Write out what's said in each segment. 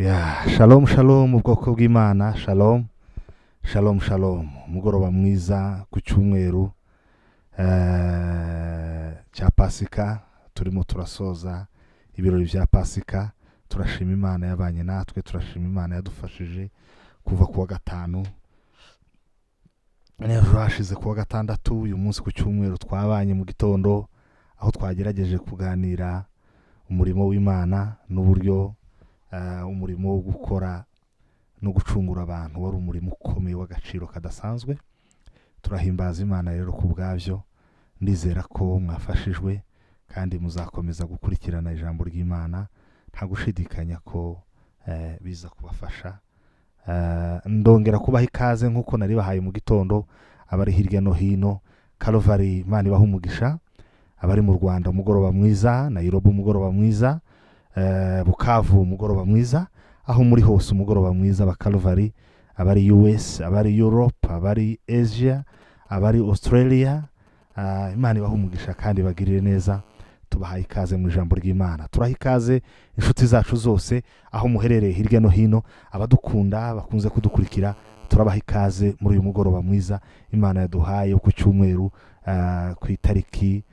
Shalom shalom ubwoko bw'Imana. Shalom shalom shalom. Umugoroba mwiza ku cyumweru cya Pasika. Turimo turasoza ibirori bya Pasika. Turashima Imana yabanye natwe, turashima Imana yadufashije kuva kuwa gatanu n'ejo hashize kuwa gatandatu. Uyu munsi ku cyumweru twabanye mu gitondo, aho twagerageje kuganira umurimo w'Imana n'uburyo umurimo wo gukora no gucungura abantu wari umurimo ukomeye w'agaciro kadasanzwe. Turahimbaza Imana rero ku bwabyo. Ndizera ko mwafashijwe kandi muzakomeza gukurikirana ijambo ry'Imana, nta gushidikanya ko biza kubafasha. Ndongera kubaha ikaze nk'uko nari bahaye mu gitondo abari hirya no hino. Calvary, Imana ibaha umugisha. Abari mu Rwanda umugoroba mwiza, Nairobi umugoroba mwiza, Bukavu umugoroba mwiza, aho muri hose umugoroba mwiza. Ba Calvary, abari US, abari Europe, abari Asia, abari Australia, Imana ibaha umugisha kandi bagirire neza. Tubahaye ikaze mu ijambo ry'Imana. Turaha ikaze inshuti zacu zose aho muherereye hirya no hino, abadukunda bakunze kudukurikira. Turabaha ikaze muri uyu mugoroba mwiza Imana yaduhaye ku cyumweru, ku itariki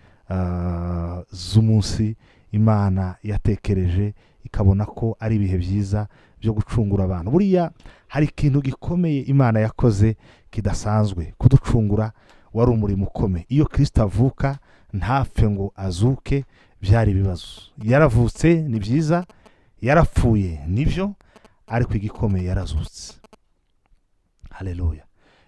z'umunsi Imana yatekereje ikabona ko ari ibihe byiza byo gucungura abantu. Buriya hari ikintu gikomeye Imana yakoze kidasanzwe. Kuducungura wari umurimo ukomeye. Iyo Kristo avuka ntapfe ngo azuke byari ibibazo. Yaravutse ni byiza, yarapfuye nibyo, ariko igikomeye yarazutse. Haleluya.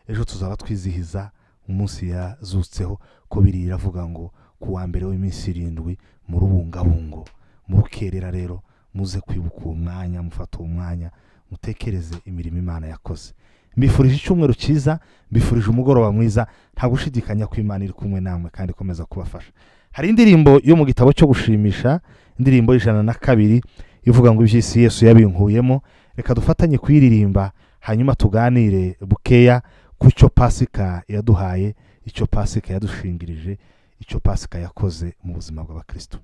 Ejo tuzaba twizihiza umunsi yazutseho, ko biri iravuga ngo kuwa mbere w'iminsi 7 mu rubungabungo. Murukerera rero muze kwibuka umwanya, mufata umwanya mutekereze imirimo Imana yakoze. Mbifurije icyumweru cyiza, mbifurije umugoroba mwiza. Nta gushidikanya ko Imana iri kumwe namwe kandi komeza kubafasha. Hari indirimbo yo mu gitabo cyo gushimisha, indirimbo y'102 ivuga ngo iby'isi Yesu yabinkuyemo. Reka dufatanye kuyiririmba hanyuma tuganire bukeya ku cyo Pasika yaduhaye, icyo Pasika yadushingirije, icyo Pasika yakoze mu buzima bw'abakristo.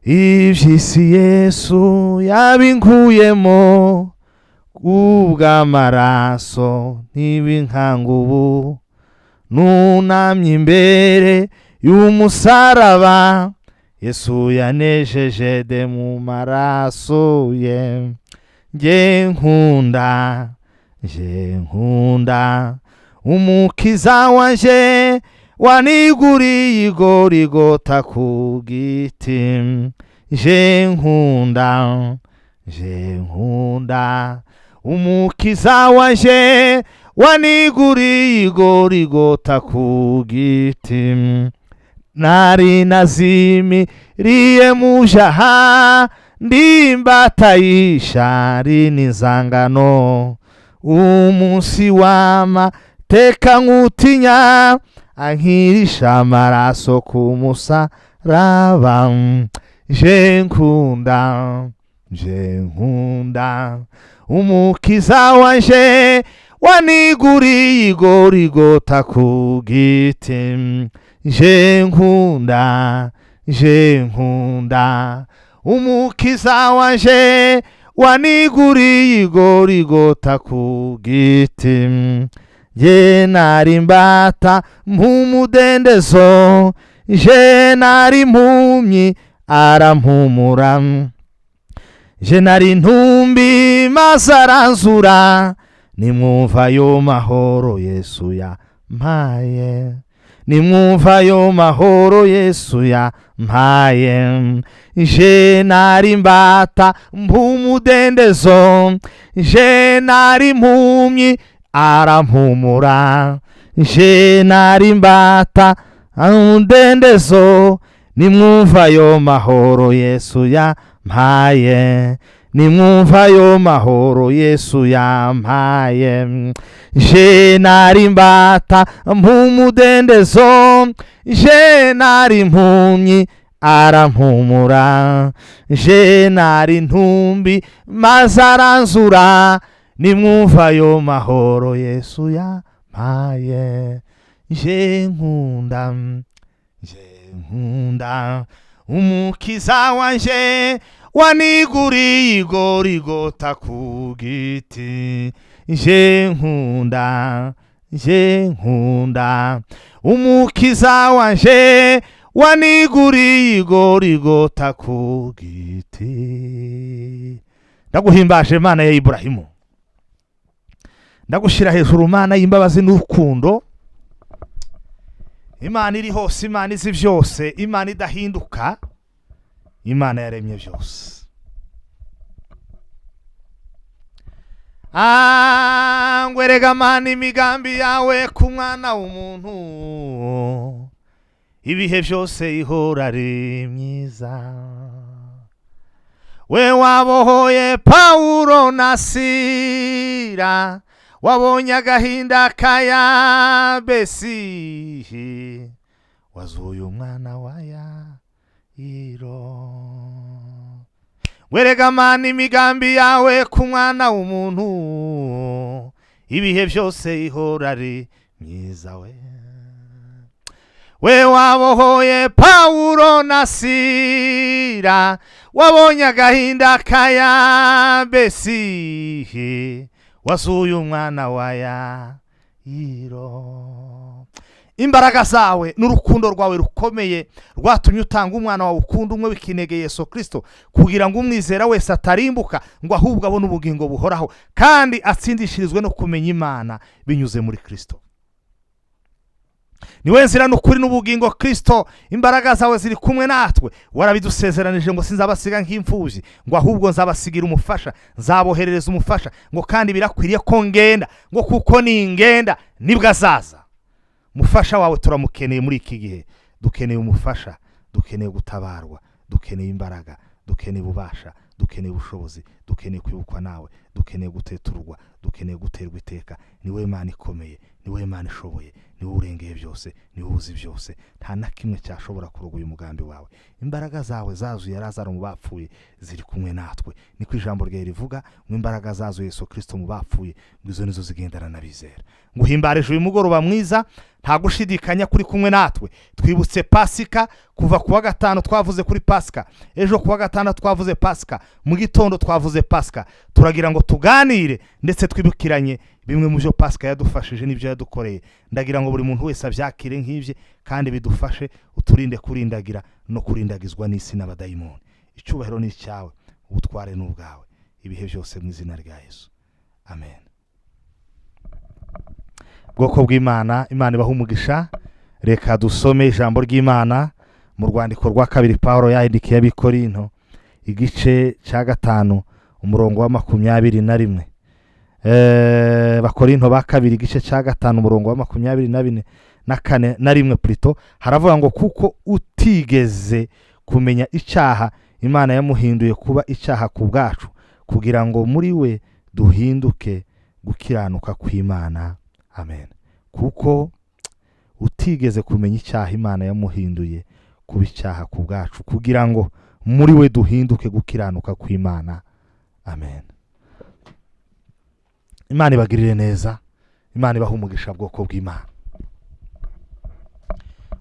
Iby'isi Yesu yabinkuyemo ubw'amaraso ntibinkangubu, nunamye imbere y'umusaraba Yesu yanejeje de mu maraso ye. Nje nkunda umukiza wanje waniguriye igorigota ku giti. Nje nkunda umukiza wanje waniguriye igorigota ku giti. Nari nazimiriye mu jaha ndimbata y'ishari n'inzangano, umunsi w'amateka nkutinya ankirisha amaraso ku musaraba. Nje nkunda umukiza wanje waniguriye igorigota ku giti. Nje nkunda umukiza wanje waniguriye igorigota ku giti. Je nari mbata mpumudendezo, je nari mpumyi arampumura. Je nari ntumbi maze aranzura. Nimwumva yo mahoro Yesu yampaye, nimwumva yo mahoro Yesu yampaye. Je nari mbata mpumudendezo, je nari mpumyi arampumura. Je nari mbata umudendezo, nimwumva yo mahoro Yesu yampaye, nimwumva yo mahoro Yesu yampaye. Je nari mbata mpumudendezo, je nari mpumyi arampumura. Je nari ntumbi maze aranzura. Nimwumva yo mahoro Yesu yampaye. Je nkunda umukiza wanje waniguriye igorigota ku giti. Nje nkunda umukiza wanje waniguriye igorigota ku giti. Ndaguhimbaje Mana ya Iburahimu, ndagushira hejuru Mana y'imbabazi n'urukundo, Imana iri hose, Imana izi byose, Imana idahinduka, Imana yaremye byose. Ngwerega Mana imigambi yawe ku mwana w'umuntu, ibihe byose ihora ari myiza. We wabohoye Pawulo na Sila, wabonye agahinda ka Yabesi, wazuye umwana wa Yayiro. Werega Mana imigambi yawe ku mwana w'umuntu, ibihe byose ihora ari myiza. We wabohoye Pawulo na Sila, wabonye agahinda ka Yabesi, wazuye umwana wa Yayiro. Imbaraga zawe n'urukundo rwawe rukomeye rwatumye utanga umwana wawe ukunda umwe w'ikinege Yesu Kristo, kugira ngo umwizera wese atarimbuka, ngo ahubwo abone ubugingo buhoraho kandi atsindishirizwe no kumenya Imana binyuze muri Kristo. Niwe nzira n'ukuri n'ubugingo Kristo. Imbaraga zawe ziri kumwe natwe, warabidusezeranije ngo sinzabasiga nk'imfubyi, ngo ahubwo nzabasigira umufasha, nzaboherereza umufasha, ngo kandi birakwiriye ko ngenda, ngo kuko ningenda nibwo azaza. Mufasha wawe turamukeneye muri iki gihe. Dukeneye umufasha, dukeneye gutabarwa, dukeneye imbaraga, dukeneye ububasha, dukeneye ubushobozi, dukeneye kwibukwa nawe, dukeneye guteturwa, dukeneye guterwa iteka. Niwe Imana ikomeye, niwe Imana ishoboye, niwe urengeye byose, niwe uzi byose. Nta na kimwe cyashobora kurogoya umugambi wawe. Imbaraga zawe zazuye Lazaro mu bapfuye ziri kumwe natwe. Niko ijambo ryawe rivuga, ngo imbaraga zazuye Yesu Kristo mu bapfuye, ngo izo nizo zigendana n'abizera. Nguhimbareje uyu mugoroba mwiza, nta gushidikanya kuri kumwe natwe. Twibutse Pasika, kuva kuwa gatanu twavuze kuri Pasika, ejo kuwa gatandatu twavuze Pasika, mu gitondo twavuze Pasika. Turagira ngo tuganire ndetse twibukiranye bimwe mu byo Pasika yadufashije n'ibyo yadukoreye. Ndagira ngo buri muntu wese abyakire nk'ibye, kandi bidufashe uturinde kurindagira no kurindagizwa n'isi n'abadayimoni. Icyubahiro ni cyawe, ubutware n'ubwawe, ibihe byose mu izina rya Yesu, amen. Bwoko bw'Imana, Imana ibaha umugisha. Reka dusome ijambo ry'Imana mu rwandiko rwa kabiri Pawulo yandikiye Abikorinto, igice cya 5 umurongo wa 21. Bakorinto ba kabiri igice cya 5 umurongo wa 24 na 4 na 1 plito, haravuga ngo kuko utigeze kumenya icyaha, Imana yamuhinduye kuba icyaha ku bwacu, kugira ngo muri we duhinduke gukiranuka kw'Imana. Amen. Kuko utigeze kumenya icyaha, Imana yamuhinduye kuba icyaha ku bwacu, kugira ngo muri we duhinduke gukiranuka kw'Imana. Amen. Imana ibagirire neza, Imana ibaha umugisha bwoko bw'Imana.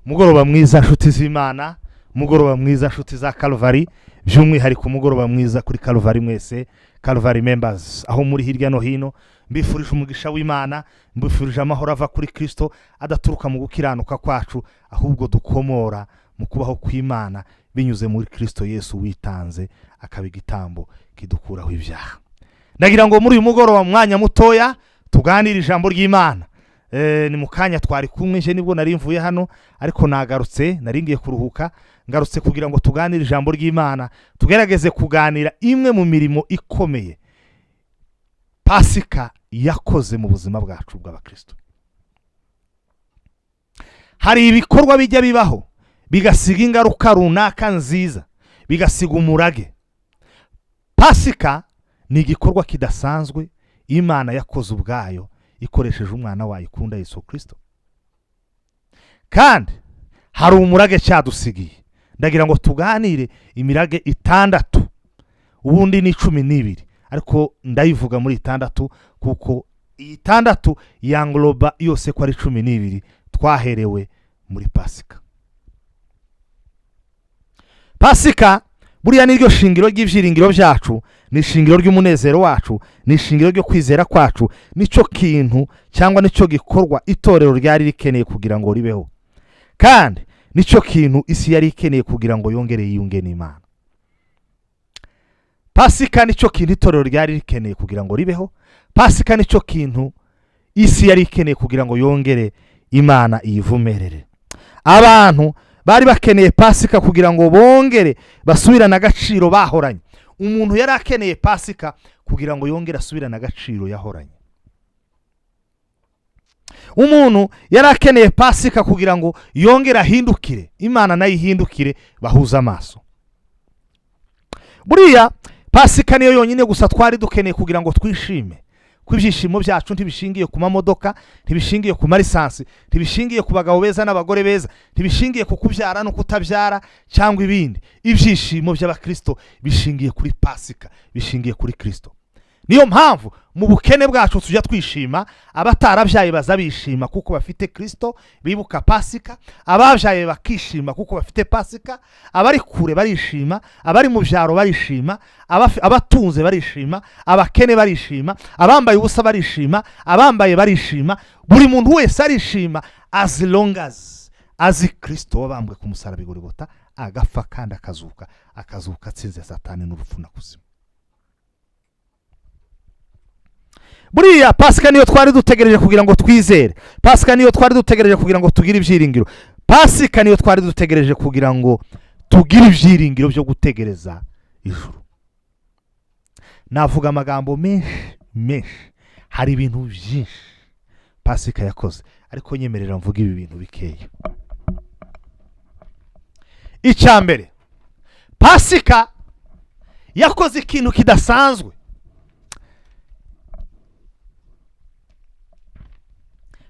Mugoroba mwiza nshuti z'Imana, mugoroba mwiza nshuti za Calvary, by'umwihariko mugoroba mwiza kuri Calvary mwese, Calvary members aho muri hirya no hino. Mbifurije umugisha w'Imana, mbifurije amahoro ava kuri Kristo, adaturuka mu gukiranuka kwacu, ahubwo dukomora mu kubaho kw'Imana binyuze muri Kristo Yesu witanze akaba igitambo kidukuraho ibyaha. Ndagira ngo muri uyu mugoroba mwanya mutoya tuganire ijambo ry'Imana. Ni mukanya twari kumwe, nje nibwo nari mvuye hano, ariko nagarutse, nari ngiye kuruhuka, ngarutse kugira ngo tuganire ijambo ry'Imana, tugerageze kuganira imwe mu mirimo ikomeye Pasika yakoze mu buzima bwacu bw'abakristo. Hari ibikorwa bijya bibaho bigasiga ingaruka runaka nziza, bigasiga umurage. Pasika ni igikorwa kidasanzwe Imana yakoze ubwayo ikoresheje umwana wayo ikunda Yesu Kristo, kandi hari umurage cyadusigiye. Ndagira ngo tuganire imirage 6, ubundi ni 12, ariko ndayivuga muri 6 kuko 6 yangloba yose ko ari 12 twaherewe muri Pasika. Pasika buriya niryo shingiro ry'ibyiringiro byacu, ni ishingiro ry'umunezero wacu, ni ishingiro ryo kwizera kwacu, nicyo kintu cyangwa nicyo gikorwa itorero ryari rikeneye kugira ngo ribeho, kandi nicyo kintu isi yari ikeneye kugira ngo yongere yiyunge n'Imana. Pasika nicyo kintu itorero ryari rikeneye kugira ngo ribeho, Pasika nicyo kintu isi yari ikeneye kugira ngo yongere Imana iyivumerere. Abantu bari bakeneye Pasika kugira ngo bongere basubirane agaciro bahoranye. Umuntu yari akeneye Pasika kugira ngo yongere asubirane agaciro yahoranye. Umuntu yari akeneye Pasika kugira ngo yongere ahindukire, Imana nayo ihindukire, bahuza amaso. Buriya Pasika niyo yonyine gusa twari dukeneye kugira ngo twishime. Kw'ibyishimo byacu ntibishingiye ku mamodoka, ntibishingiye ku marisansi, ntibishingiye ku bagabo beza n'abagore beza, ntibishingiye ku kubyara no kutabyara cyangwa ibindi. Ibyishimo by'abakristo bishingiye kuri Pasika, bishingiye kuri Kristo. Niyo mpamvu mu bukene bwacu tujya twishima, abatarabyaye baza bishima kuko bafite Kristo, bibuka Pasika, ababyaye bakishima kuko bafite Pasika, abari kure barishima, abari mu byaro barishima, abatunze barishima, abakene barishima, abambaye ubusa barishima, abambaye barishima, buri muntu wese arishima as long as azi Kristo wabambwe ku musaraba i Golgotha, agapfa kandi akazuka atsinze Satani n'urupfu na kuzimu. Buriya Pasika niyo twari dutegereje kugira ngo twizere, Pasika niyo twari dutegereje kugira ngo tugire ibyiringiro, Pasika niyo twari dutegereje kugira ngo tugire ibyiringiro byo gutegereza ijuru. Navuga amagambo menshi, hari ibintu byinshi Pasika yakoze, ariko nyemerera mvuga ibi bintu bikeya. Icyambere, Pasika yakoze ikintu kidasanzwe.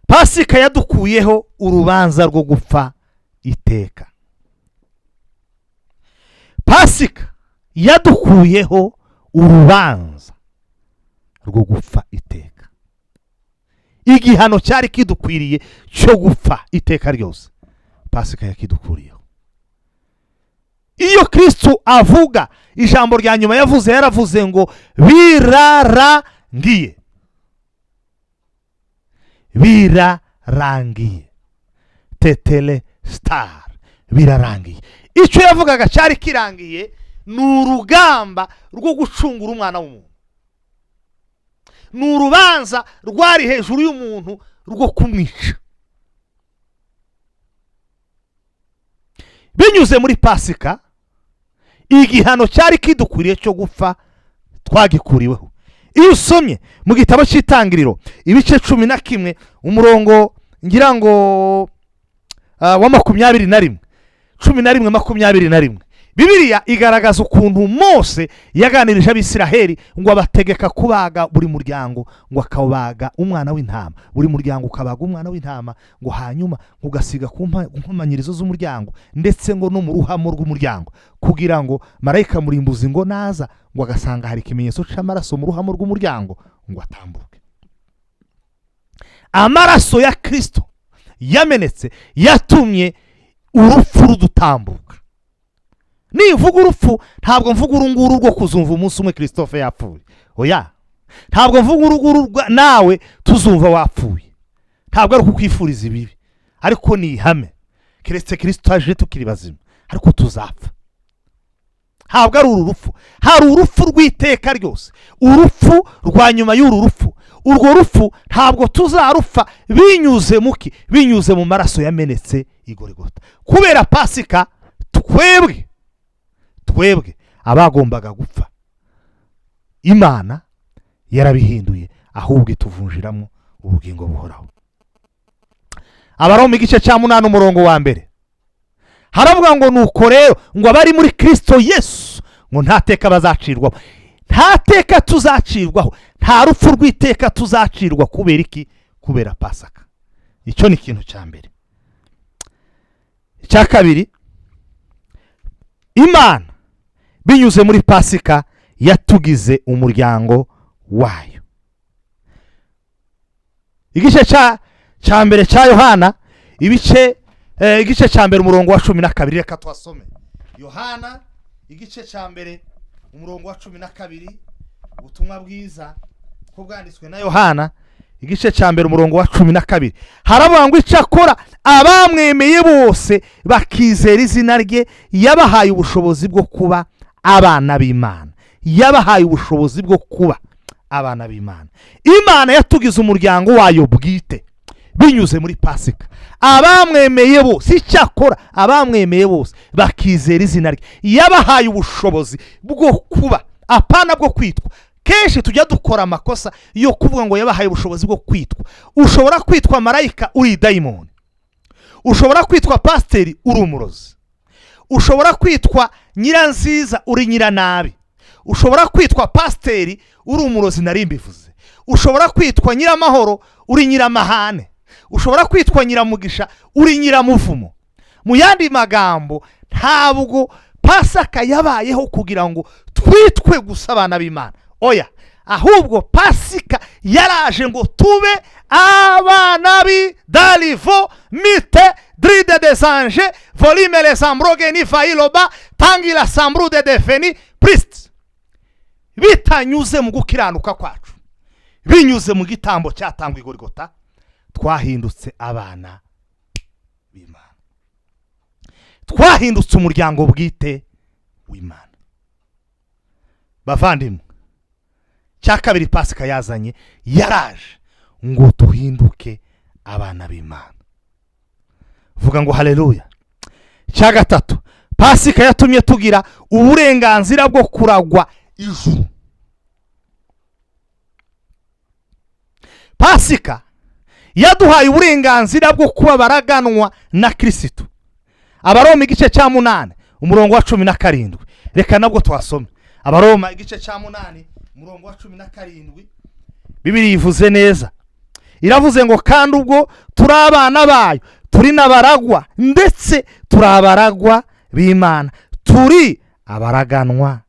Pasika yadukuyeho urubanza rwo gupfa iteka. Pasika yadukuyeho urubanza rwo gupfa iteka. Igihano cyari kidukwiriye cyo gupfa iteka ryose, Pasika yakidukuriyeho. Iyo Kristo avuga ijambo rya nyuma yavuze, yaravuze ngo birarangiye. Birarangiye. Tetele star. Birarangiye. Icyo yavugaga cyari kirangiye, ni urugamba rwo gucungura umwana w'umuntu. Ni urubanza rwari hejuru y'umuntu rwo kumwica. Binyuze muri Pasika, igihano cyari kidukwiriye cyo gupfa twagikuriweho. Iyo usomye mu gitabo cy'Itangiriro ibice 11 umurongo ngira ngo wa 21, 11:21, Bibiliya igaragaza ukuntu Mose yaganirije Abisiraheli ngo abategeka kubaga buri muryango, ngo akabaga umwana w'intama, buri muryango ukabaga umwana w'intama, ngo hanyuma ugasiga ku nkomanyirizo z'umuryango ndetse ngo no mu ruhamo rw'umuryango, kugira ngo marayika murimbuzi ngo naza ngo agasanga hari ikimenyetso cy'amaraso mu ruhamo rw'umuryango ngo atambuke. Amaraso ya Kristo yamenetse yatumye urupfu rudutambuka. Nivuga urupfu ntabwo mvuga urunguru rwo kuzumva umunsi umwe Christophe yapfuye. Oya. Ntabwo mvuga urunguru nawe tuzumva wapfuye. Ntabwo ari kukwifuriza ibibi, ariko ni ihame. Keretse Kristo aje tukiri bazima, ariko tuzapfa. Ntabwo ari urupfu. Hari urupfu rw'iteka ryose, urupfu rwa nyuma y'uru rupfu. Urwo rupfu ntabwo tuzarufa binyuze mu maraso yamenetse i Golgotha. Kubera Pasika twebwe abagombaga gupfa, Imana yarabihinduye, ahubwo ituvunjiramo ubugingo buhoraho. Abaroma igice cya 8 umurongo wa 1 haravuga ngo nuko rero ngo abari muri Kristo Yesu ngo nta teka bazacirwaho, nta teka tuzacirwaho, nta rupfu rw'iteka tuzacirwa. Kubera iki? Kubera Pasika. Icyo ni ikintu cya mbere. Icya kabiri, Imana binyuze muri Pasika yatugize umuryango wayo. Igice cya mbere cya Yohana igice cya mbere umurongo wa 12, reka twasome. Yohana igice cya mbere umurongo wa 12, ubutumwa bwiza ko bwanditswe na Yohana igice cya mbere umurongo wa 12. Haravuga ngo icyakora abamwemeye bose bakizera izina rye yabahaye ubushobozi bwo kuba abana b'Imana. Yabahaye ubushobozi bwo kuba abana b'Imana. Imana yatugize umuryango wayo bwite binyuze muri Pasika. Abamwemeye bose, icyakora abamwemeye bose bakizera izina rye yabahaye ubushobozi bwo kuba, apana bwo kwitwa. Kenshi tujya dukora amakosa yo kuvuga ngo yabahaye ubushobozi bwo kwitwa. Ushobora kwitwa marayika uri daimoni, ushobora kwitwa pasiteri uri umurozi, ushobora kwitwa nyiranziza uri nyiranabi, ushobora kwitwa pasiteri uri umurozi nari mbivuze, ushobora kwitwa nyiramahoro uri nyiramahane, ushobora kwitwa nyiramugisha uri nyiramuvumo. Mu yandi magambo, ntabwo Pasaka yabayeho kugira ngo twitwe gusa abana b'Imana. Oya, ahubwo Pasika yaraje ngo tube abana b'Dalivo mite dride des anges volume les ambroge ni failoba tangira sambrude defeni priest. Bitanyuze mu gukiranuka kwacu, binyuze mu gitambo cyatangwa i Golgotha, twahindutse abana b'Imana. Twahindutse umuryango bwite w'Imana. Bavandimwe, cya kabiri Pasika yazanye, yaraje ngo duhinduke abana b'Imana. Vuga ngo haleluya. Cya gatatu, Pasika yatumye tugira uburenganzira bwo kuragwa ijuru. Pasika yaduhaye uburenganzira bwo kuba baraganwa na Kristo. Abaroma igice cya 8 umurongo wa 17. Reka nabwo twasome Abaroma igice cya 8 umurongo wa 17. Bibiri ivuze neza, iravuze ngo kandi ubwo turi abana bayo turi n'abaragwa, ndetse turi abaragwa b'Imana, turi abaraganwa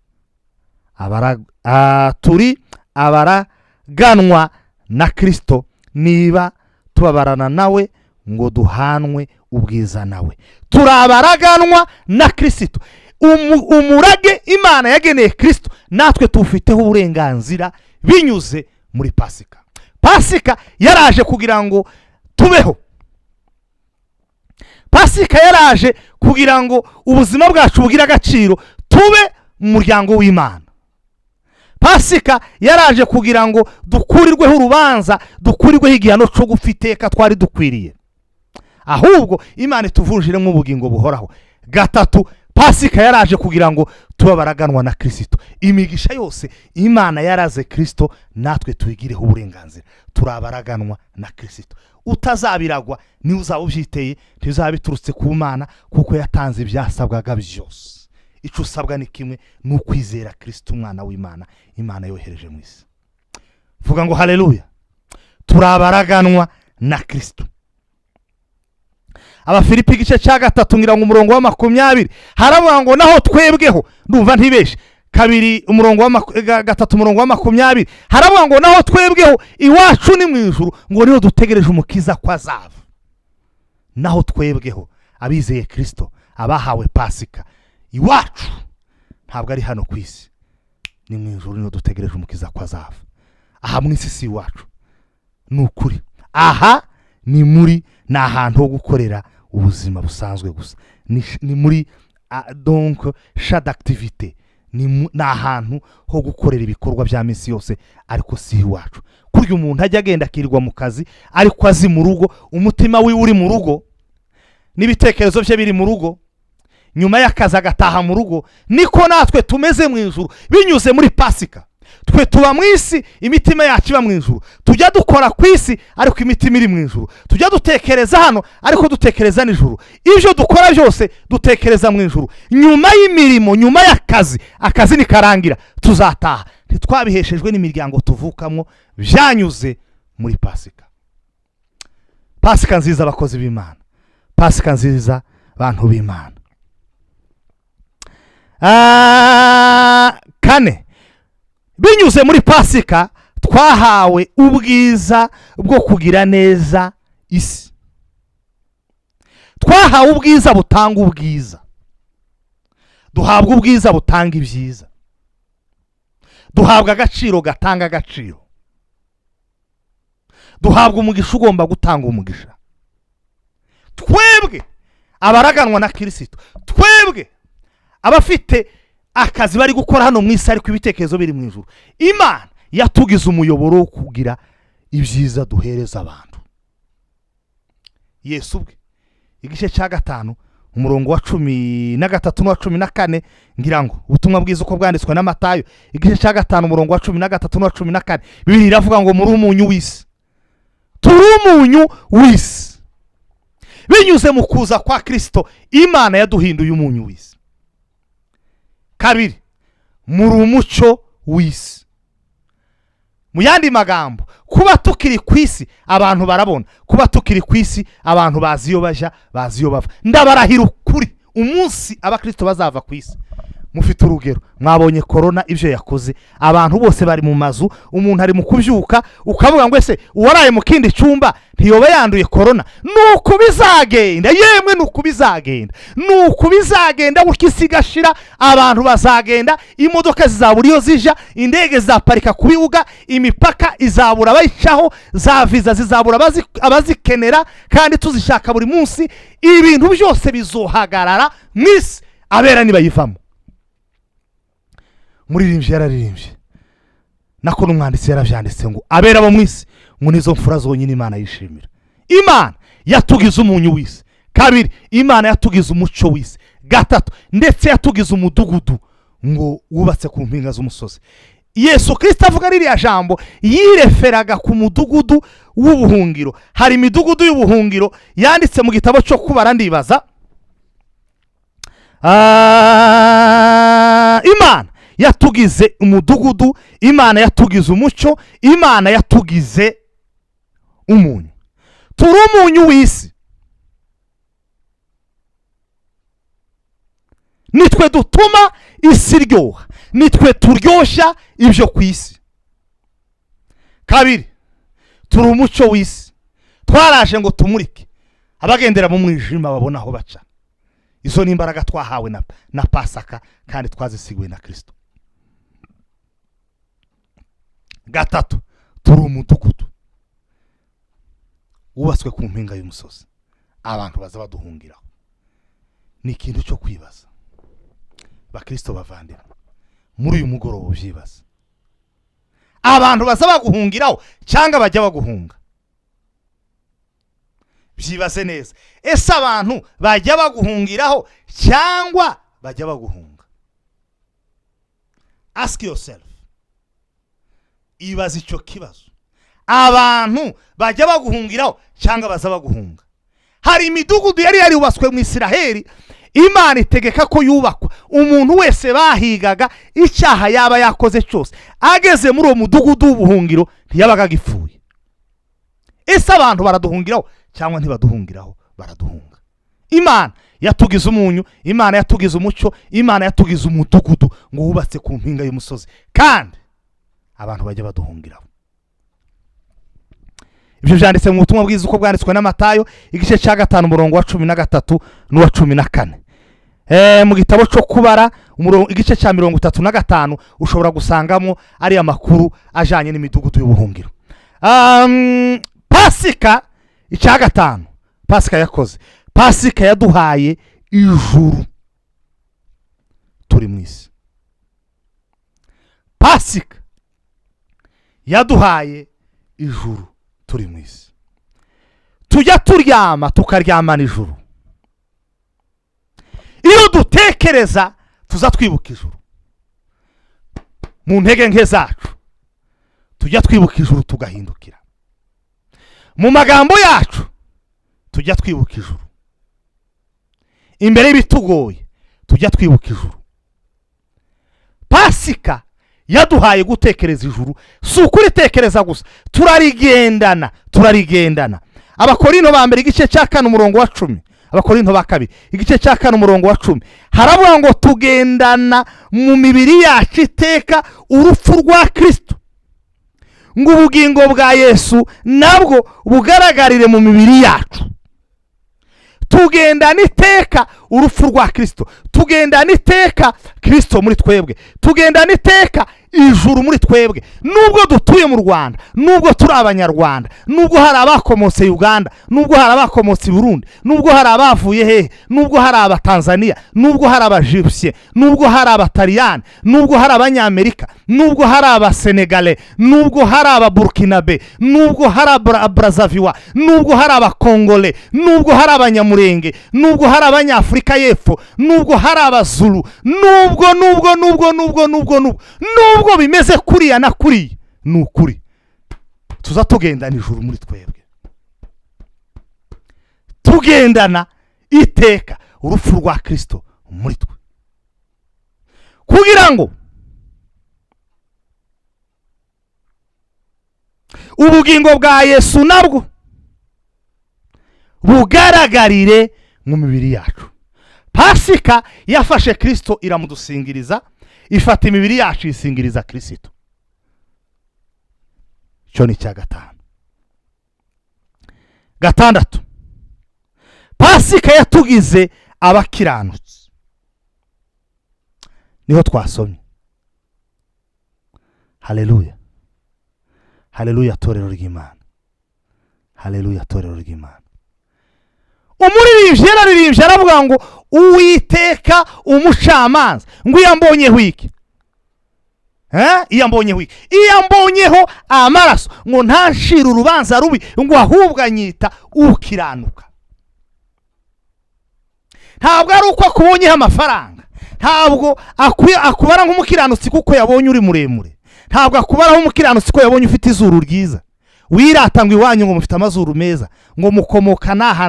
turi abaraganwa na Kristo, niba tubabarana nawe ngo duhanwe ubwiza nawe. Turi abaraganwa na Kristo. Umurage Imana yageneye Kristo natwe tufiteho uburenganzira binyuze muri Pasika. Pasika yaraje kugira ngo tubeho. Pasika yaraje kugira ngo ubuzima bwacu bugira agaciro, tube mu muryango w'Imana. Pasika yaraje kugira ngo dukurirweho urubanza, dukurirweho igihano cyo gupfa iteka twari dukwiriye, ahubwo Imana ituvunjire mu bugingo buhoraho. Gatatu, Pasika yaraje kugira ngo tuba baraganwa na Kristo. Imigisha yose Imana yaraze Kristo, natwe tuyigireho uburenganzira, turabaraganwa na Kristo. Utazabiragwa ni uzaba ubyiteye, ntizabiturutse ku Mana, kuko yatanze ibyasabwaga byose. Icyo usabwa ni kimwe, ni ukwizera Kristo umwana w'Imana, Imana yohereje mu isi. Vuga ngo haleluya. Turabaraganwa na Kristo. Abafilipi igice cya 3 ngira ngo umurongo wa 20 haravuga ngo naho twebweho, ndumva ntibeshe, 2 umurongo wa 3 umurongo wa 20 haravuga ngo naho twebweho iwacu ni mu ijuru, ngo niho dutegereje umukiza kwa zava. Naho twebweho abizeye Kristo, abahawe Pasika, iwacu ntabwo ari hano ku isi, ni mu ijuru niho dutegereje umukiza kwa zava. Aha mu isi si iwacu, ni ukuri. Aha ni muri n'ahantu ho gukorera ubuzima busanzwe gusa, ni muri donc champ d'activité, ni n'ahantu ho gukorera ibikorwa bya minsi yose, ariko si iwacu. Kurya umuntu ajya agenda akirirwa mu kazi, ariko azi mu rugo, umutima we uri mu rugo, n'ibitekerezo bye biri mu rugo, nyuma y'akazi agataha mu rugo, niko natwe tumeze mu ijuru binyuze muri Pasika. Twe tuba mu isi, imitima yacu iba mu ijuru. Tujya dukora ku isi, ariko imitima iri mu ijuru. Tujya dutekereza hano, ariko dutekereza n'ijuru. Ibyo dukora byose dutekereza mu ijuru. Nyuma y'imirimo, nyuma y'akazi, akazi nikarangira tuzataha. Ntitwabiheshejwe n'imiryango tuvukamo, byanyuze muri Pasika. Pasika nziza abakozi b'Imana, Pasika nziza abantu b'Imana. 4, binyuze muri Pasika twahawe ubwiza bwo kugira neza isi. Twahawe ubwiza butanga ubwiza. duhabwa ubwiza butanga ibyiza, duhabwa agaciro gatanga agaciro, duhabwa umugisha ugomba gutanga umugisha. Twebwe abaraganwa na Kristo, twebwe abafite akazi bari gukora hano mu isi ariko ibitekerezo biri mu ijuru, Imana yatugize umuyoboro wo kugira ibyiza duhereza abantu. Yesu ubwe igice cya 5 umurongo wa 13 n'uwa 14, ngira ngo ubutumwa bwiza uko bwanditswe na Matayo igice cya 5 umurongo wa 13 n'uwa 14, Bibiliya iravuga ngo muri umunyu w'isi, turi umunyu w'isi. Binyuze mu kuza kwa Kristo, Imana yaduhinduye umunyu w'isi. Kabiri, muri umucyo w'isi. Mu yandi magambo, kuba tukiri ku isi abantu barabona, kuba tukiri ku isi abantu bazi iyo baja, bazi iyo bava. Ndabarahira ukuri, umunsi abakristo bazava ku isi, mufite urugero, mwabonye corona ivyo yakoze, abantu bose bari mu mazu, umuntu ari mu kuvyuka ukavuga ngo ese uwaraye mu kindi cyumba ntiyoba yanduye corona. Nuko bizagenda, yemwe nuko bizagenda uk'isigashira, abantu bazagenda, imodoka zizabura iyo zija, indege zaparika ku bibuga, imipaka izabura abayicaho, za visa zizabura abazikenera kandi tuzishaka buri munsi, ibintu byose bizohagarara mwisi, abera nibayivamo. Muririmbye yararirimbye, nako n'umwanditsi yaravyanditse ngo abera bo mwisi ngo nizo mfura zonyine Imana yishimira. Imana yatugize umunyu w'isi. Kabiri, Imana yatugize umuco w'isi. Gatatu, ndetse yatugize umudugudu ngo wubatse ku mpinga z'umusozi. Yesu Kristo avuga ririya jambo yireferaga ku mudugudu w'ubuhungiro. Hari imidugudu y'ubuhungiro yanditse mu gitabo cyo Kubara, ndibaza Imana yatugize umudugudu, Imana yatugize umucyo, Imana yatugize umunyu. Turi umunyu w'isi. Nitwe dutuma isi ryoha, nitwe turyoshya ibyo ku isi. Kabiri, turi umucyo w'isi. Twaraje ngo tumurike abagendera mu mwijima babona aho baca. Izo ni imbaraga twahawe na Pasaka kandi twazisiguwe na Kristo. Gatatu, turi umudugudu wubatswe ku mpinga y'umusozi, abantu baza baduhungiraho. Ni ikintu cyo kwibaza, bakristo bavandimwe, muri uyu mugoroba ubyibaza, abantu baza baguhungiraho cyangwa bajya baguhunga? Byibaze neza, ese abantu bajya baguhungiraho cyangwa bajya baguhunga? Ask yourself, ibaza icyo kibazo. Abantu bajya baguhungiraho cyangwa baza baguhunga? Hari imidugudu yari yubatswe mu Isiraheli, Imana itegeka ko yubakwa, umuntu wese bahigaga icyaha yaba yakoze cyose, ageze muri uwo mudugudu w'ubuhungiro ntiyabaga gipfuye. Ese abantu baraduhungiraho cyangwa ntibaduhungiraho? Baraduhunga. Imana yatugize umunyu, Imana yatugize umucyo, Imana yatugize umudugudu ngo wubatse ku mpinga y'umusozi, kandi abantu bajya baduhungiraho. Ibyo byanditse mu butumwa bwiza uko bwanditswe na Matayo igice cya 5 umurongo wa 13 n'uwa 14. Mu gitabo cyo Kubara umurongo igice cya 35 ushobora gusangamo ari amakuru ajanye n'imidugudu y'ubuhungiro. Pasika icya 5, Pasika yakoze, Pasika yaduhaye ijuru turi mu isi. Pasika yaduhaye ijuru turi mu isi. Tujya turyama tukaryamana ijuru. Iyo dutekereza tuza twibuka ijuru. Mu ntege nke zacu tujya twibuka ijuru tugahindukira. Mu magambo yacu tujya twibuka ijuru. Imbere y'ibitugoye tujya twibuka ijuru. Pasika yaduhaye gutekereza ijuru, si ukuritekereza gusa, turarigendana. Abakorinto ba mbere igice cya 4 umurongo wa 10, Abakorinto ba kabiri igice cya 4 umurongo wa 10, haravuga ngo tugendana mu mibiri yacu iteka urupfu rwa Kristo, ngo ubugingo bwa Yesu nabwo bugaragarire mu mibiri yacu. tugendana iteka urupfu rwa Kristo, tugendana iteka Kristo muri twebwe, tugendana iteka ijuru muri twebwe. Nubwo dutuye mu Rwanda, nubwo turi abanyarwanda, nubwo hari abakomotse Uganda, nubwo hari abakomotse Burundi, nubwo hari abavuye hehe, nubwo hari abatanzania, nubwo hari abajibusye, nubwo hari abataliyani, nubwo hari abanyamerika, nubwo hari abasenegale, nubwo hari ababurkinabe, nubwo hari abrazaviwa, nubwo hari abakongole, nubwo hari abanyamurenge, nubwo hari abanyafurika y'epfo, nubwo hari abazulu, nubwo bimeze kuriya na kuriya, ni ukuri tuza tugendana ijuru muri twebwe, tugendana iteka urupfu rwa Kristo muri twe, kugira ngo ubugingo bwa Yesu nabwo bugaragarire mu mibiri yacu. Pasika yafashe Kristo iramudusingiriza, ifata imibiri yacu isingiriza Kristo. Cyo ni cya gatandatu, Pasika yatugize abakiranutsi. Niho twasomye. Haleluya, haleluya torero ry'Imana, haleluya torero ry'Imana. Umuririmbyi yararirimbye aravuga ngo Uwiteka umucamanza, ngo iyambonyeho iki? Iyambonyeho iki? Iyambonyeho amaraso, ngo ntashira urubanza rubi, ngo ahubwo anyita ukiranuka. Ntabwo ari uko akubonyeho amafaranga, ntabwo akubara nk'umukiranutsi kuko yabonye uri muremure, ntabwo akubaraho umukiranutsi ko yabonye ufite izuru ryiza, wirata ngo iwanyu ngo mufite amazuru meza, ngo mukomoka naha.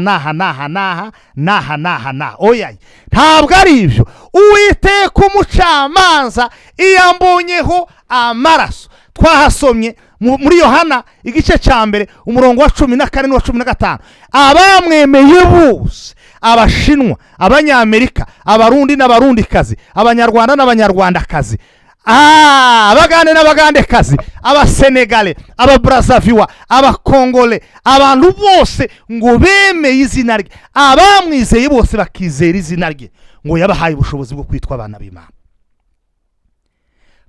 Oya, ntabwo ari ibyo. Uwiteka umucamanza iyambonyeho amaraso. Twahasomye muri Yohana igice cya mbere umurongo wa 14 n'uwa 15. Abamwemeye bose, abashinwa, abanyamerika, abarundi n'abarundikazi, abanyarwanda n'abanyarwandakazi, abagande n'abagandekazi, abasenegale, ababrazaviwa, abakongole, abantu bose ngo bemeye izina rye, abamwizeye bose bakizera izina rye, ngo yabahaye ubushobozi bwo kwitwa abana b'Imana.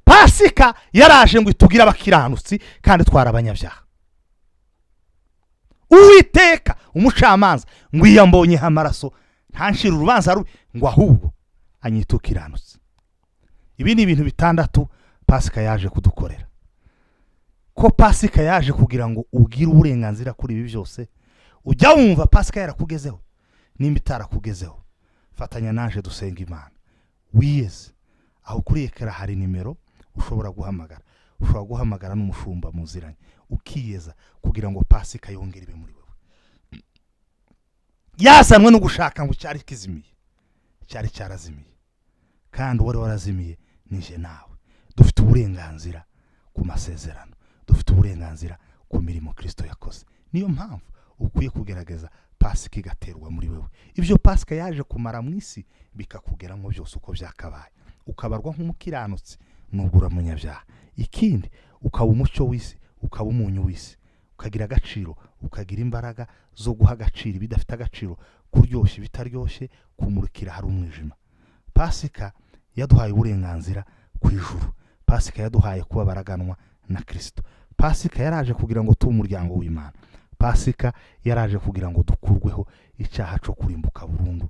Pasika yaraje ngo itugira abakiranutsi kandi twara abanyabyaha. Uwiteka umucamanza, ngo iyambonyeho amaraso ntanshira urubanza rubi, ngo ahubwo anyita ukiranutsi. Ibi ni ibintu bitandatu Pasika yaje kudukorera. Ko Pasika yaje kugira ngo ugire uburenganzira kuri ibi byose, ujya wumva Pasika yarakugezeho, nimba itarakugezeho, fatanya naje dusenga Imana. Wiyeze aho kuri ekara hari nimero ushobora guhamagara, ushobora guhamagara n'umushumba muziranye, ukiyeza kugira ngo Pasika yongere ibe muri wewe. Yazanwe no gushaka ngo cyari kizimiye, cyari cyarazimiye, kandi wari warazimiye nije nawe. Dufite uburenganzira ku masezerano, dufite uburenganzira ku mirimo Kristo yakoze. Niyo mpamvu ukwiye kugerageza Pasika igaterwa muri wewe. Ibyo Pasika yaje kumara mu isi bikakugeramo byose uko byakabaye, ukabarwa nk'umukiranutsi nubwo uramunyabyaha. Ikindi ukaba umucyo w'isi, ukaba umunyu w'isi, ukagira agaciro, ukagira imbaraga zo guha agaciro bidafite agaciro, kuryoshya bitaryoshye, kumurikira hari umwijima. Pasika yaduhaye uburenganzira ku ijuru. Pasika yaduhaye kuba baraganwa na Kristo. Pasika yaraje kugira ngo tu umuryango w'Imana. Pasika yaraje kugira ngo dukurweho icyaha cyo kurimbuka burundu,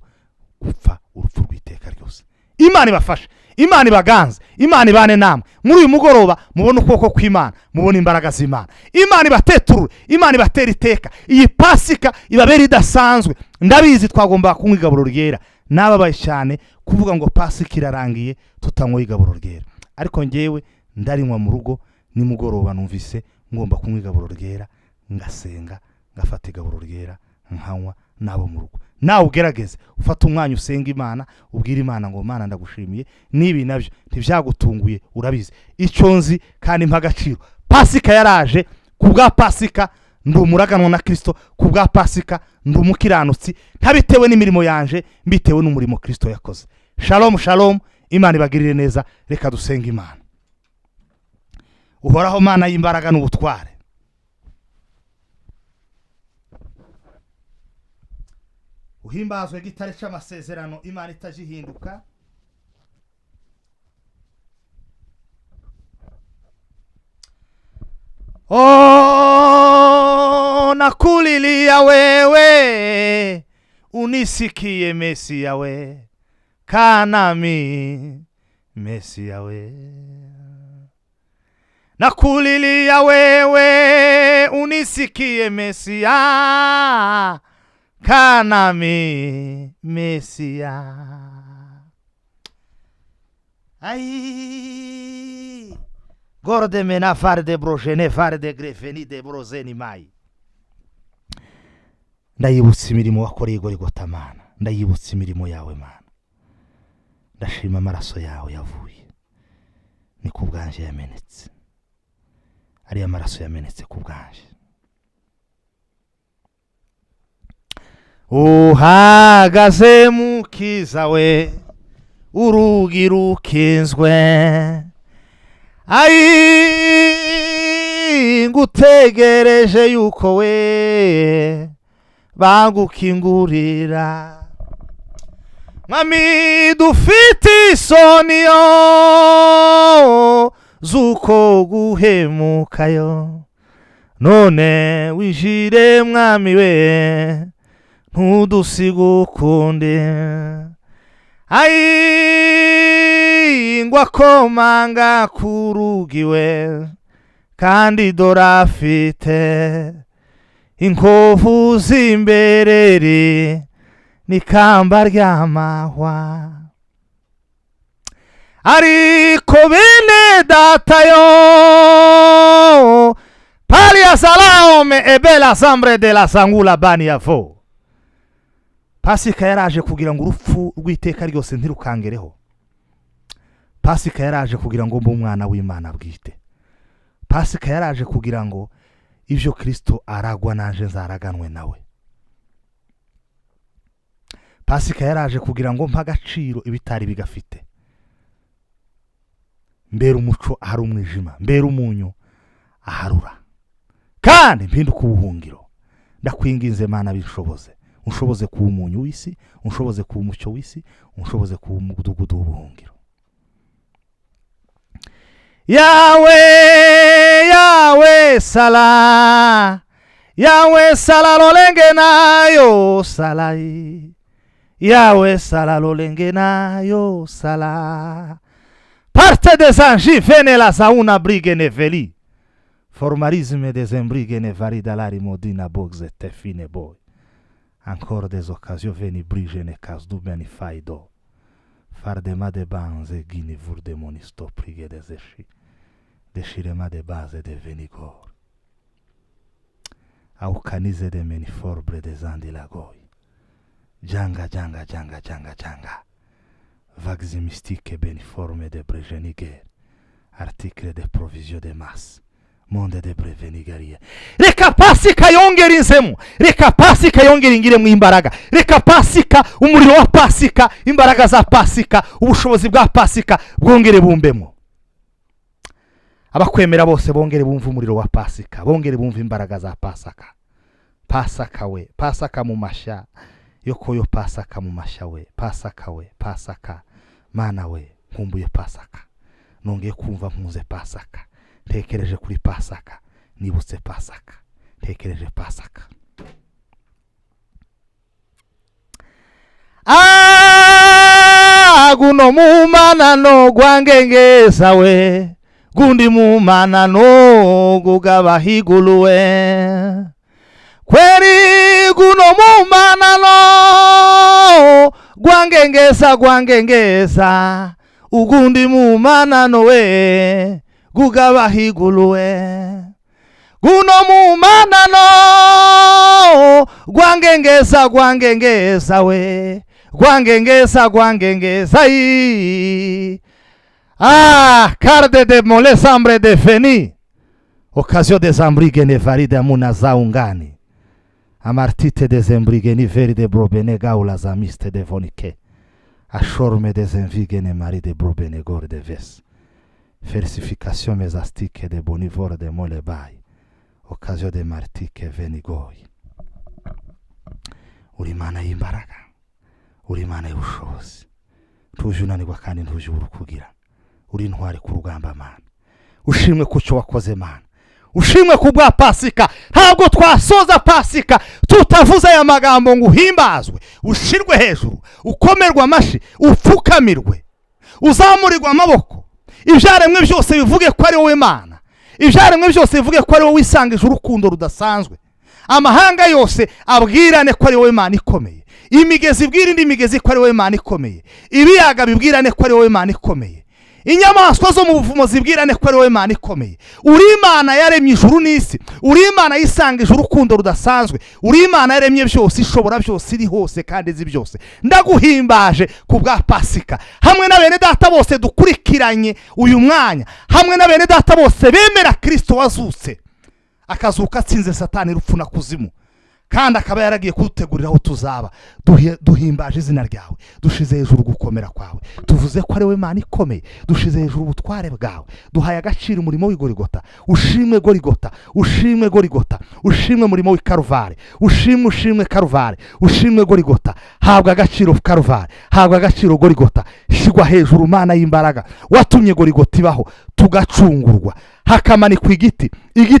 gupfa urupfu rw'iteka ryose. Imana ibafashe, Imana ibaganze, Imana ibane namwe. Muri uyu mugoroba mubone ukuboko kw'Imana, mubone imbaraga z'Imana. Imana ibateturure, Imana ibatera iteka. Iyi Pasika ibabera idasanzwe. Ndabizi twagomba kunywa igaburo ryera. Nababaye cyane kuvuga ngo Pasika irarangiye tutanywa igaburo ryera. Ariko ngewe ndarinywa mu rugo nimugoroba, numvise ngomba kunywa igaburo ryera, ngasenga, ngafata igaburo ryera, nkanywa nabo mu rugo. Nawe ugerageze ufata umwanya usenga Imana, ubwira Imana ngo Mana ndagushimiye, nibi nabyo ntibyagutunguye, urabizi icyo nzi kandi mpa agaciro. Pasika yaraje, kubwa Pasika ndi umuraganwa na Kristo, kubwa Pasika ndi umukiranutsi, ntabitewe n'imirimo yanje, mbitewe n'umurimo Kristo yakoze. Shalom shalom, Imana ibagirire neza. Reka dusenga Imana. Uhoraho Mana y'imbaraga n'ubutware, uhimbazwe gitare cy'amasezerano Imana itajihinduka. Oh, nakulilia wewe, unisikie Mesia we, kanami Mesia we. Nakulilia wewe, unisikie Mesia, kanami Mesia. Ai gorde mena fare de brojene fare de grefeni de brozeni mai. Ndayibutsa imirimo wakoreye Golgotha Mana, ndayibutsa imirimo yawe Mana. Ndashima amaraso yawe yavuye, ni kubwanje yamenetse, ari amaraso yamenetse kubwanje. Uhagaze mukiza we, urugi rukinzwe, ai ngutegereje yuko we bagukingurira. Mwami dufite isoniyo zuko guhemukayo, none wijire mwami we ntudusiga ukundi. Ai ngwakomanga kurugiwe, kandi dorafite inkovu z'imbereri n'ikamba ry'amahwa. Ariko bene datayo palia salame e bella sambre de la sangula bania fo. Pasika yaraje kugira ngo urupfu rw'iteka ryose ntirukangereho. Pasika yaraje kugira ngo mbe umwana w'Imana bwite. Pasika yaraje kugira ngo ivyo Kristo aragwa nanje nzaraganwe nawe. Pasika yaraje kugira ngo mpa agaciro ibitari bigafite. Mbere umuco ahari umwijima, mbere umunyu aharura, kandi mpinduka ubuhungiro. Ndakwinginze Mana bishoboze, unshoboze kuba umunyu w'isi, unshoboze kuba umucyo w'isi, unshoboze kuba umudugudu w'ubuhungiro. Yawe sala, Yawe sala lolenge nayo salai, Yawe sala lolenge nayo sala. Parte des anges vene la sauna brighe ne veli, formalisme des embrighe ne varida lari modina boxe te fine boy. Ancora des occasions veni brige ne cas du beni faido, far de ma de banze gini vur de monisto prighe des eshi, deschirema de base de venigor. Au canize de meniforbre des andi lagoi, janga janga janga janga janga. Vagues mystiques beniforme de brejeniger, article de provision de masse, monde de brevenigaria. Reka Pasika yongera inzemu, reka Pasika yongera ingire mu imbaraga, reka Pasika umuriro wa Pasika, imbaraga za Pasika, ubushobozi bwa Pasika bwongere bumbemo. Abakwemera bose bongere bumva umuriro wa Pasika, bongere bumva imbaraga za Pasika. Pasaka we, Pasaka mu masha, yokoyo Pasaka mu masha we, Pasaka we, Pasaka. Mana we, nkumbuye Pasaka, nongeye kumva mpuze Pasaka, ntekereje kuri Pasaka, nibutse Pasaka, ntekereje Pasaka. Guno mumanano gwangengeza we, gundi mumanano gugaba higuluwe, kweri guno mumanano gwangengeza, ugundi mumanano we gugaba higuluwe. Guno mumanano gwangengeza we, gwangengeza i. Carde de mole sambre de feni, occasion des ambrighe ne varide amuna zaungani. Amartite des embrighe ni veri de brobene gaula zamiste de vonike. Ashorme des envighe ne mari de brobene gore de ves. Versification mesastique de bonivore de mole bai. Occasion de martique venigoi. uri Imana y'imbaraga, uri Imana y'ubushobozi, ntuje unanirwa kandi ntuje urukugira, uri intwari ku rugamba Mana. Ushimwe ku cyo wakoze Mana, ushimwe ku bwa Pasika. Ntabwo twasoza Pasika tutavuze aya magambo ngo uhimbazwe, ushirwe hejuru, ukomerwa amashi, upfukamirwe, uzamurirwa amaboko, ibyaremwe byose bivuge ko ari wowe Mana, ibyaremwe byose bivuge ko ari wowe wisangije urukundo rudasanzwe, amahanga yose abwirane ko ari wowe Mana ikomeye, imigezi ibwira indi migezi ko ari wowe Mana ikomeye, ibiyaga bibwirane ko ari wowe Mana ikomeye, inyamaswa zo mu buvumo zibwirane ko ari wowe Mana ikomeye. Uri Imana yaremye ijuru n'isi, uri Imana yisangije urukundo rudasanzwe, uri Imana yaremye byose, ishobora byose, iri hose kandi izi byose. Ndaguhimbaje ku bwa Pasika, hamwe na bene data bose dukurikiranye uyu mwanya, hamwe na bene data bose bemera Kristo wazutse akazuka atsinze Satani, rupfu na kuzimu, kandi akaba yaragiye kudutegurira aho tuzaba. Duhimbaje izina ryawe, dushize hejuru gukomera kwawe, tuvuze ko ari wowe Mana ikomeye, dushize hejuru ubutware bwawe, duhaye agaciro umurimo w'Igorigota. Ushimwe Gorigota, ushimwe Gorigota, ushimwe umurimo w'Ikaruvari, ushimwe Karuvari, ushimwe Gorigota. Habwa agaciro Karuvari, habwa agaciro Gorigota, shigwa hejuru Mana y'imbaraga. Watumye Gorigota ibaho tugacungurwa, hakamanikwa igiti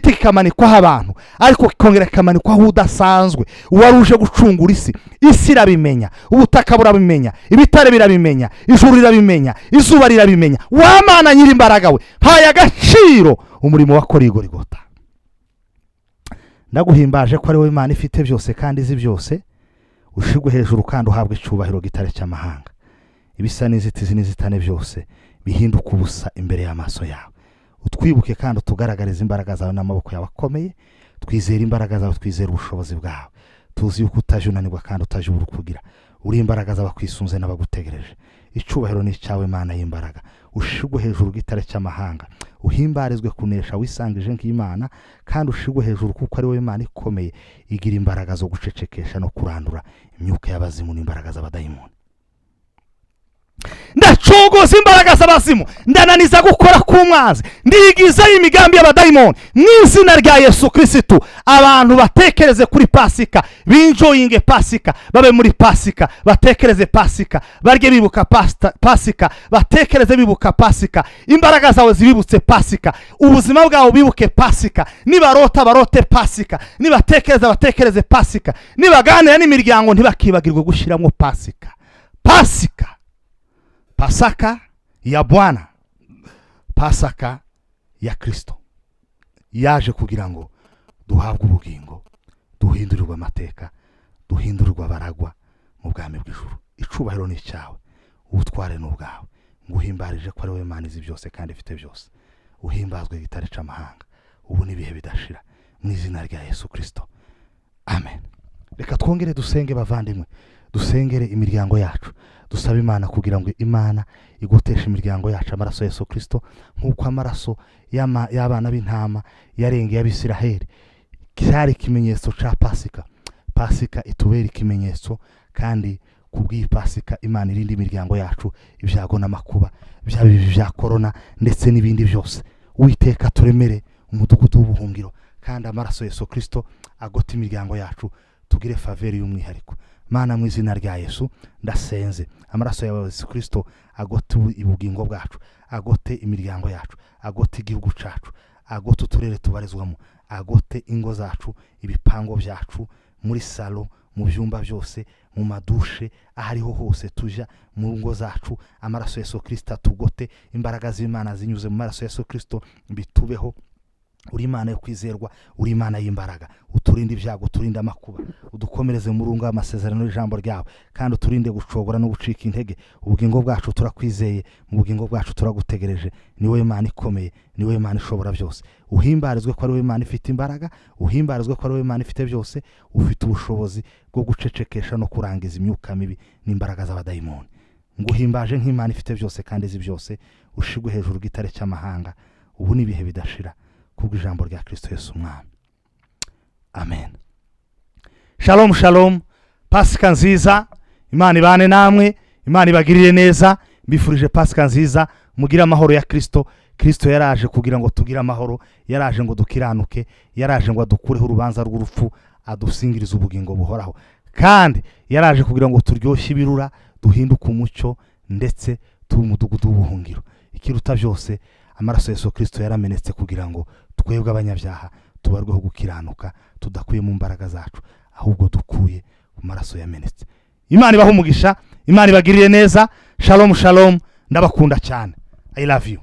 kikamanikwaho abantu, ariko kikongera kikamanikwaho udasanzwe, uwaruje gucungura isi. Isi irabimenya, ubutaka burabimenya, ibitare birabimenya, ijuru rirabimenya, izuba rirabimenya. Wa Mana nyirimbaraga we, haye agaciro umurimo wakoreye Gorigota. Ndaguhimbaje ko ari wowe Mana ifite byose kandi izi byose, ushigwe hejuru kandi uhabwe icyubahiro gitare cy'amahanga. Ibisa n'inzitizi n'inzitane byose bihinduka ubusa imbere y'amaso yawe. Utwibuke kandi utugaragariza imbaraga zawe n'amaboko yawe akomeye. Twizera imbaraga zawe, twizera ubushobozi bwawe, tuzi yuko utajunanirwa kandi utajubura kugira. Uri imbaraga zawe kwisunze n'abagutegereje. Icubahiro ni cyawe Mana y'imbaraga, ushigwe hejuru gitare cy'amahanga, uhimbarizwe kunesha wisangije nk'Imana, kandi ushigwe hejuru kuko ari wowe Mana ikomeye, igira imbaraga zo gucecekesha no kurandura imyuka y'abazimu n'imbaraga z'abadayimoni. Ndacogoza imbaraga z'abazimu, ndananiza gukora k'umwanzi, ndigiza imigambi y'abadayimoni mu izina rya Yesu Kristo. Abantu batekereze kuri Pasika, binjoyinge Pasika, babe muri Pasika, batekereze Pasika, barye bibuka Pasika, batekereze bibuka Pasika, imbaraga zawe zibibutse Pasika, ubuzima bwawe bibuke Pasika, nibarota barote Pasika, nibatekereza batekereze Pasika, nibaganira n'imiryango ntibakibagirwe gushyiramo Pasika. Pasaka ya Bwana, Pasaka ya Kristo yaje kugira ngo duhabwe ubugingo, duhindurirwe amateka, duhindurirwe abaragwa mu bwami bw'ijuru. Icubahiro ni cyawe, ubutware n'ubwawe. Nguhimbarije ko ari wowe Mana izi byose kandi ifite byose. Uhimbazwe gitare c'amahanga, ubu n'ibihe bidashira, mu izina rya Yesu Kristo, amen. Reka twongere dusenge bavandimwe, dusengere imiryango yacu, dusaba Imana kugira ngo Imana igoteshe imiryango yacu amaraso ya Yesu Kristo, nk'uko amaraso y'abana b'intama yarengeye Abisiraheli cyari ikimenyetso ca Pasika. Pasika itubera ikimenyetso, kandi kubw'iyi Pasika Imana irindi imiryango yacu ibyago n'amakuba, bya korona ndetse n'ibindi byose. Uwiteka turemere umudugudu w'ubuhungiro, kandi amaraso ya Yesu Kristo agote imiryango yacu, tugire faveri y'umwihariko. Mana mu izina rya Yesu ndasenze, amaraso ya Yesu Kristo agote ubugingo bwacu, agote imiryango yacu, agote igihugu cacu, agote uturere tubarizwamo, agote ingo zacu, ibipango byacu, muri salo, mu byumba byose, mu madushe, ahariho hose tuja mu ngo zacu. Amaraso ya Yesu Kristo tugote, imbaraga z'Imana zinyuze mu maraso ya Yesu Kristo bitubeho. Uri Imana yo kwizerwa, uri Imana y'imbaraga, uturinde ibyago, uturinde amakuba, udukomereze mu runga amasezerano y'ijambo ryawe, kandi uturinde gucogora no gucika intege. Ubugingo bwacu turakwizeye, mu bugingo bwacu turagutegereje. Ni wowe Imana ikomeye, ni wowe Imana ishobora byose. Uhimbarizwe ko ari wowe Imana ifite imbaraga, uhimbarizwe ko ari wowe Imana ifite byose, ufite ubushobozi bwo gucecekesha no kurangiza imyuka mibi n'imbaraga z'abadayimoni. Nguhimbaje nk'Imana ifite byose kandi izi byose, ushigwe hejuru gitare cy'amahanga, ubu n'ibihe bidashira, kubw'ijambo rya Kristo Yesu Umwami, amen. Shalom shalom, Pasika nziza, Imana ibane namwe, Imana ibagirire neza. Mbifurije Pasika nziza, mugira amahoro ya Kristo. Kristo yaraje kugira ngo tugire amahoro, yaraje ngo dukiranuke, yaraje ngo adukureho urubanza rw'urupfu, adusingirize ubugingo buhoraho. kandi yaraje kugira ngo turyoshye ibirura, duhinduke umucyo, ndetse tube umudugudu w'ubuhungiro. Ikiruta byose, amaraso ya Yesu Kristo yaramenetse kugira ngo twebwe abanyabyaha tubarweho gukiranuka, tudakuye mu mbaraga zacu, ahubwo dukuye ku maraso yamenetse. Imana ibahe umugisha, Imana ibagirire neza. Shalom shalom, ndabakunda cyane. I love you.